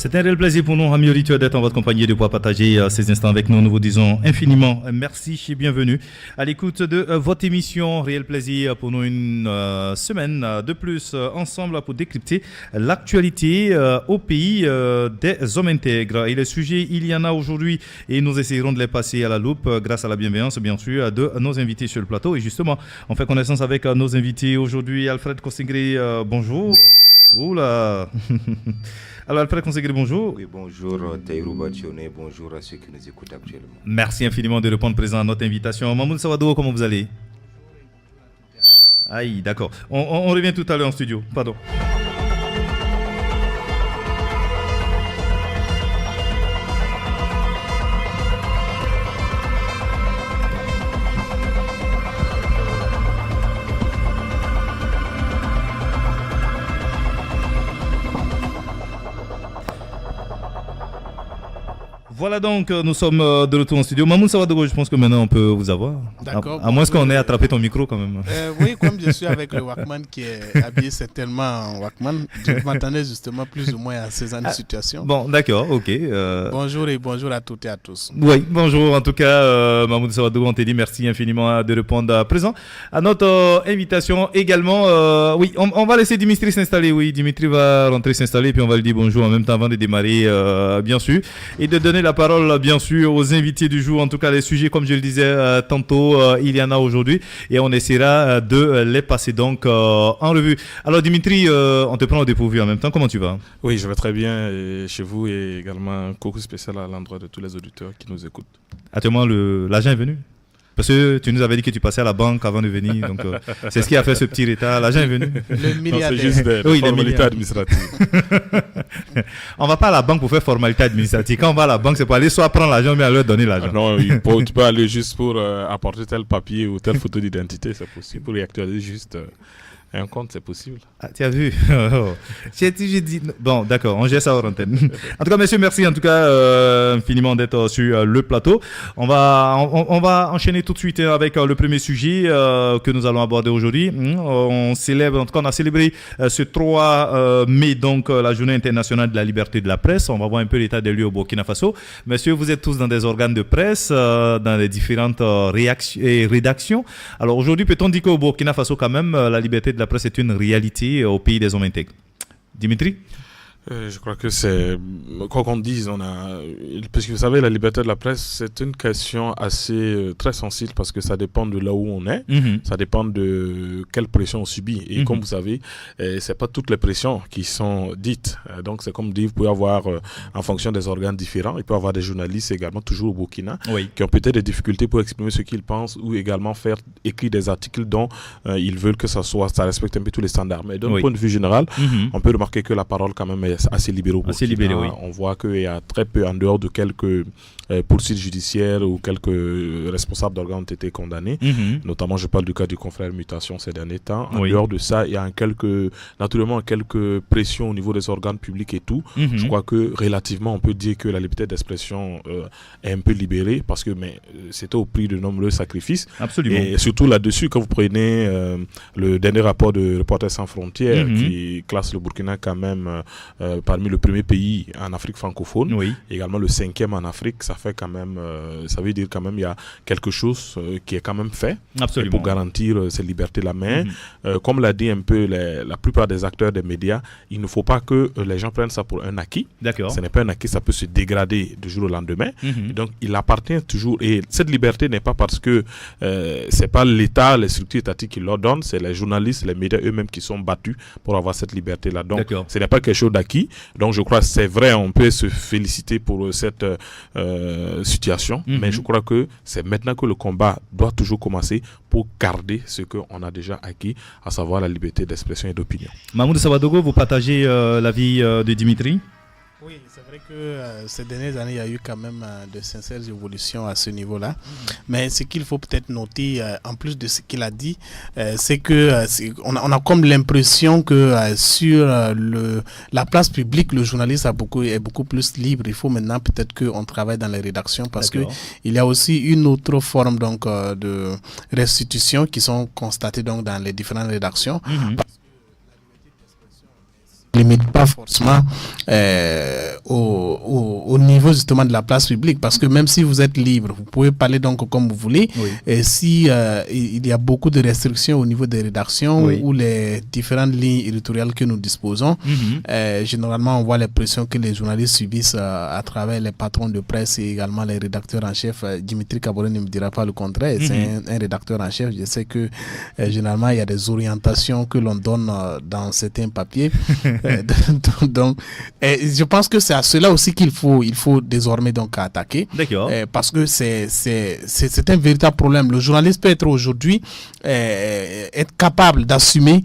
C'est un réel plaisir pour nous, amis auditeurs, d'être en votre compagnie et de pouvoir partager ces instants avec nous. Nous vous disons infiniment merci et bienvenue à l'écoute de votre émission. Réel plaisir pour nous une semaine de plus ensemble pour décrypter l'actualité au pays des hommes intègres. Et les sujets, il y en a aujourd'hui et nous essayerons de les passer à la loupe grâce à la bienveillance, bien sûr, de nos invités sur le plateau. Et justement, on fait connaissance avec nos invités aujourd'hui. Alfred Consigré, bonjour. Oula. Alors Alfred Consigré, bonjour. Oui, bonjour Taïrou Bationé, bonjour à ceux qui nous écoutent actuellement. Merci infiniment de répondre présent à notre invitation. Mamoun Sawadou, comment vous allez? Aïe, d'accord. On revient tout à l'heure en studio, pardon. Voilà donc, nous sommes de retour en studio. Mamoun Sawadogo, je pense que maintenant on peut vous avoir. D'accord. À moins qu'on ait attrapé ton micro quand même. Oui, comme je suis avec le Walkman qui est habillé certainement en Walkman, je m'attendais justement plus ou moins à ces situations. Bon, d'accord, ok. Bonjour et bonjour à toutes et à tous. Oui, bonjour. En tout cas, Mamoun Sawadogo, on te dit merci infiniment de répondre à présent à notre invitation également. Oui, on va laisser Dimitri s'installer. Oui, Dimitri va rentrer s'installer puis on va lui dire bonjour en même temps avant de démarrer, bien sûr, et de donner la parole bien sûr aux invités du jour. En tout cas les sujets comme je le disais tantôt, il y en a aujourd'hui et on essaiera de les passer donc en revue. Alors Dimitri, on te prend au dépourvu en même temps, comment tu vas? Oui, je vais très bien et chez vous et également un coucou spécial à l'endroit de tous les auditeurs qui nous écoutent. Actuellement l'agent est venu? Parce que tu nous avais dit que tu passais à la banque avant de venir, donc c'est ce qui a fait ce petit retard. L'agent est venu. Le milliardaire. Non, c'est juste des formalités administratives. On va pas à la banque pour faire formalité administrative. Quand on va à la banque, c'est pour aller soit prendre l'argent, mais à leur donner l'argent. Non, tu peux aller juste pour apporter tel papier ou telle photo d'identité, c'est possible. Pour réactualiser juste un compte, c'est possible. Ah, tu as vu? J'ai dit... Bon, d'accord, on gère ça hors antenne. En tout cas, messieurs, merci en tout cas infiniment d'être sur le plateau. On va enchaîner tout de suite avec le premier sujet que nous allons aborder aujourd'hui. On célèbre, en tout cas, on a célébré ce 3 mai, donc la journée internationale de la liberté de la presse. On va voir un peu l'état des lieux au Burkina Faso. Messieurs, vous êtes tous dans des organes de presse, dans les différentes rédactions. Alors aujourd'hui, peut-on dire qu'au Burkina Faso, quand même, la liberté de la presse est une réalité au pays des hommes intègres? Dimitri? Je crois que c'est, quoi qu'on dise, parce que vous savez, la liberté de la presse, c'est une question assez très sensible parce que ça dépend de là où on est, ça dépend de quelle pression on subit. Et comme vous savez, c'est pas toutes les pressions qui sont dites. Donc c'est comme dire, vous pouvez avoir, en fonction des organes différents, il peut y avoir des journalistes également, toujours au Burkina, qui ont peut-être des difficultés pour exprimer ce qu'ils pensent ou également écrire des articles dont ils veulent que ça respecte un peu tous les standards. Mais d'un point de vue général, on peut remarquer que la parole quand même est assez libéré. On voit qu'il y a très peu, en dehors de quelques poursuites judiciaires ou quelques responsables d'organes ont été condamnés. Notamment, je parle du cas du confrère Mutation ces derniers temps. En dehors de ça, il y a naturellement quelques pressions au niveau des organes publics et tout. Je crois que relativement, on peut dire que la liberté d'expression est un peu libérée parce que c'était au prix de nombreux sacrifices. Absolument. Et surtout là-dessus, quand vous prenez le dernier rapport de Reporters sans frontières qui classe le Burkina quand même parmi le premier pays en Afrique francophone, également le 5e en Afrique, ça fait quand même, ça veut dire quand même il y a quelque chose qui est quand même fait pour garantir ces libertés-là. Mais comme l'a dit un peu la plupart des acteurs des médias, il ne faut pas que les gens prennent ça pour un acquis. Ce n'est pas un acquis, ça peut se dégrader du jour au lendemain. Donc il appartient toujours, et cette liberté n'est pas parce que c'est pas l'État, les structures étatiques qui leur donnent, c'est les journalistes, les médias eux-mêmes qui sont battus pour avoir cette liberté-là. Donc ce n'est pas quelque chose d'acquis. Donc je crois que c'est vrai, on peut se féliciter pour cette situation, mais je crois que c'est maintenant que le combat doit toujours commencer pour garder ce qu'on a déjà acquis, à savoir la liberté d'expression et d'opinion. Mahmoud Sawadogo, vous partagez l'avis de Dimitri? Oui, c'est vrai que ces dernières années, il y a eu quand même de sincères évolutions à ce niveau-là. Mais ce qu'il faut peut-être noter, en plus de ce qu'il a dit, c'est que on a comme l'impression que sur la place publique, le journaliste est beaucoup plus libre. Il faut maintenant peut-être qu'on travaille dans les rédactions parce qu'il y a aussi une autre forme donc, de restitution qui sont constatées donc, dans les différentes rédactions. limite pas forcément au niveau justement de la place publique, parce que même si vous êtes libre, vous pouvez parler donc comme vous voulez. Oui. Et si il y a beaucoup de restrictions au niveau des rédactions ou les différentes lignes éditoriales que nous disposons, généralement on voit les pressions que les journalistes subissent à travers les patrons de presse et également les rédacteurs en chef. Dimitri Kaboré ne me dira pas le contraire. C'est un rédacteur en chef. Je sais que généralement il y a des orientations que l'on donne dans certains papiers. Donc, je pense que c'est à cela aussi qu'il faut désormais donc attaquer. D'accord. Parce que c'est un véritable problème. Le journaliste peut être aujourd'hui être capable d'assumer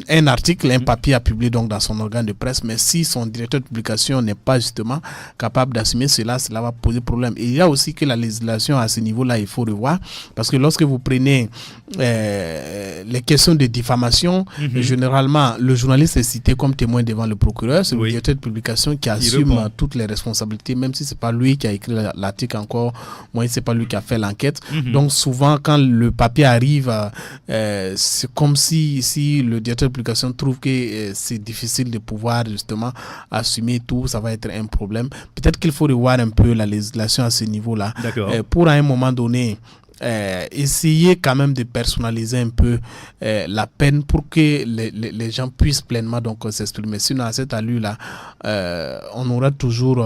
un article, un papier à publier donc dans son organe de presse, mais si son directeur de publication n'est pas justement capable d'assumer cela va poser problème. Et il y a aussi que la législation à ce niveau-là, il faut revoir, parce que lorsque vous prenez les questions de diffamation, généralement le journaliste est cité comme témoin devant le procureur. C'est le directeur de publication qui assume toutes les responsabilités, même si c'est pas lui qui a écrit l'article, encore moins c'est pas lui qui a fait l'enquête. Donc souvent quand le papier arrive, c'est comme si le directeur de publication trouve que c'est difficile de pouvoir justement assumer tout, ça va être un problème. Peut-être qu'il faut revoir un peu la législation à ce niveau-là pour à un moment donné essayer quand même de personnaliser un peu la peine pour que les gens puissent pleinement donc s'exprimer. Sinon, à cette allure-là, on aura toujours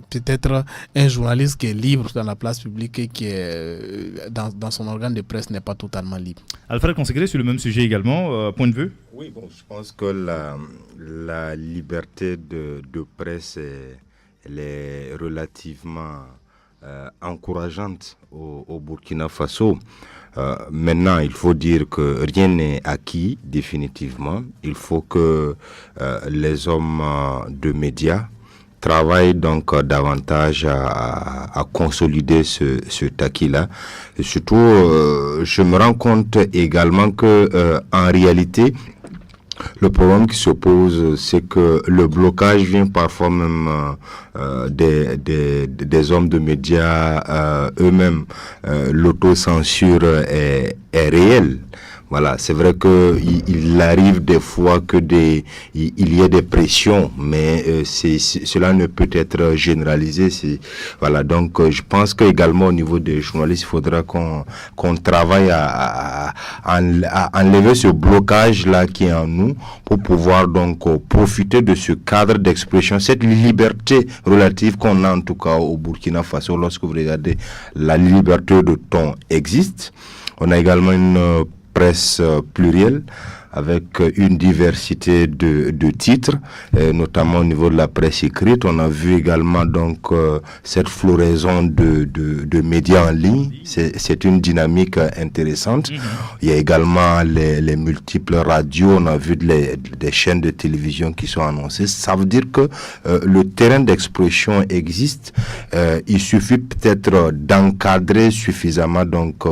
peut-être un journaliste qui est libre dans la place publique et qui est dans son organe de presse n'est pas totalement libre. Alfred Conségré, sur le même sujet également, point de vue? Oui, bon, je pense que la liberté de presse elle est relativement encourageante au Burkina Faso. Maintenant, il faut dire que rien n'est acquis définitivement. Il faut que les hommes de médias travaillent donc davantage à consolider ce acquis-là. Et surtout, je me rends compte également que en réalité, le problème qui se pose, c'est que le blocage vient parfois même des hommes de médias eux-mêmes. L'autocensure est réelle. Voilà, c'est vrai que il arrive des fois que il y ait des pressions, mais cela ne peut être généralisé. Voilà, donc je pense que également au niveau des journalistes, il faudra qu'on travaille à enlever ce blocage là qui est en nous pour pouvoir donc profiter de ce cadre d'expression, cette liberté relative qu'on a en tout cas au Burkina Faso. Lorsque vous regardez, la liberté de ton existe. On a également une presse plurielle avec une diversité de titres, notamment au niveau de la presse écrite. On a vu également donc cette floraison de médias en ligne. C'est une dynamique intéressante. Il y a également les multiples radios. On a vu des chaînes de télévision qui sont annoncées. Ça veut dire que le terrain d'expression existe. Il suffit peut-être d'encadrer suffisamment donc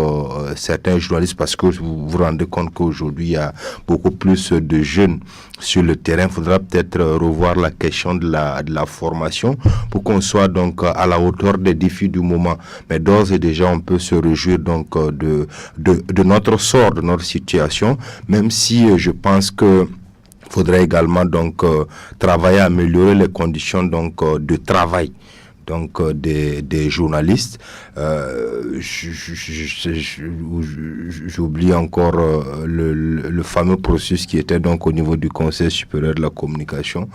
certains journalistes, parce que vous vous rendez compte qu'aujourd'hui il y a beaucoup plus de jeunes sur le terrain. Il faudra peut-être revoir la question de la formation pour qu'on soit donc à la hauteur des défis du moment. Mais d'ores et déjà, on peut se réjouir donc de notre sort, de notre situation, même si je pense que faudrait également donc travailler à améliorer les conditions donc de travail donc des journalistes. J'oublie encore le fameux processus qui était donc au niveau du Conseil supérieur de la communication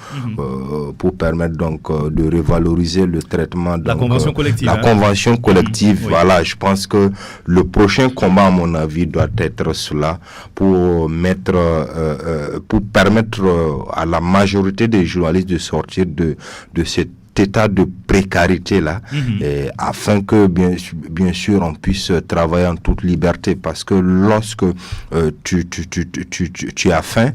pour permettre donc de revaloriser le traitement de la convention collective. La convention collective, voilà, je pense que le prochain combat, à mon avis, doit être cela pour pour permettre à la majorité des journalistes de sortir de cette état de précarité là, afin que bien sûr on puisse travailler en toute liberté, parce que lorsque tu as faim,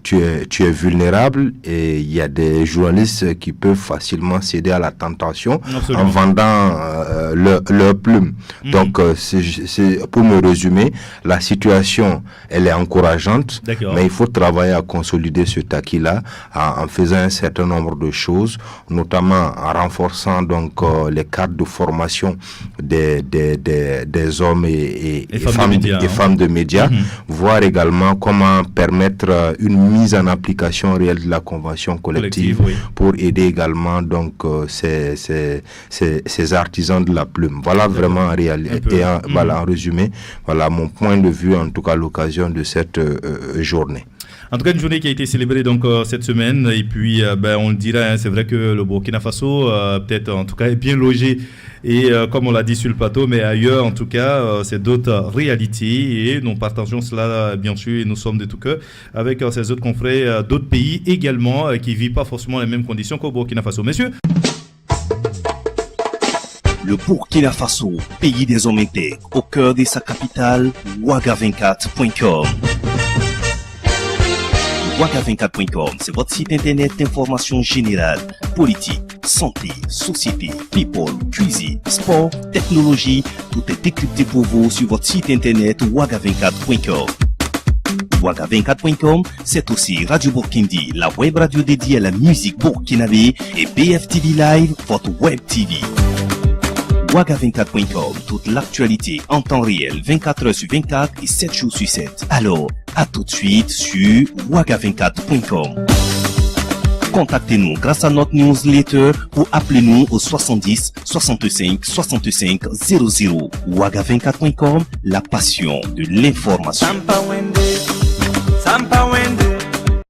tu es vulnérable, et il y a des journalistes qui peuvent facilement céder à la tentation. Absolument. En vendant leur plume. Donc c'est pour me résumer, la situation elle est encourageante, mais il faut travailler à consolider ce acquis là en faisant un certain nombre de choses, notamment en renforçant renforçant donc les cadres de formation des hommes et femmes de médias, voir également comment permettre une mise en application réelle de la convention collective pour aider également donc ces artisans de la plume. Voilà vraiment en réalité, en résumé, voilà mon point de vue en tout cas à l'occasion de cette journée. En tout cas, une journée qui a été célébrée donc cette semaine, et puis on le dirait, c'est vrai que le Burkina Faso peut-être en tout cas est bien logé, et comme on l'a dit sur le plateau, mais ailleurs en tout cas c'est d'autres réalités, et nous partageons cela bien sûr, et nous sommes de tout cœur avec ces autres confrères d'autres pays également qui vivent pas forcément les mêmes conditions qu'au Burkina Faso. Messieurs, le Burkina Faso, pays des hommes intègres, au cœur de sa capitale, Ouaga24.com. Ouaga24.com, c'est votre site internet d'information générale, politique, santé, société, people, cuisine, sport, technologie. Tout est décrypté pour vous sur votre site internet Ouaga24.com. Ouaga24.com, c'est aussi Radio Burkindi, la web radio dédiée à la musique burkinabé, et BFTV Live, votre web TV. Ouaga24.com, toute l'actualité en temps réel, 24 heures sur 24 et 7 jours sur 7. Alors, à tout de suite sur Ouaga24.com. Contactez-nous grâce à notre newsletter ou appelez-nous au 70 65 65 00. Ouaga24.com, la passion de l'information. Sampa Wende.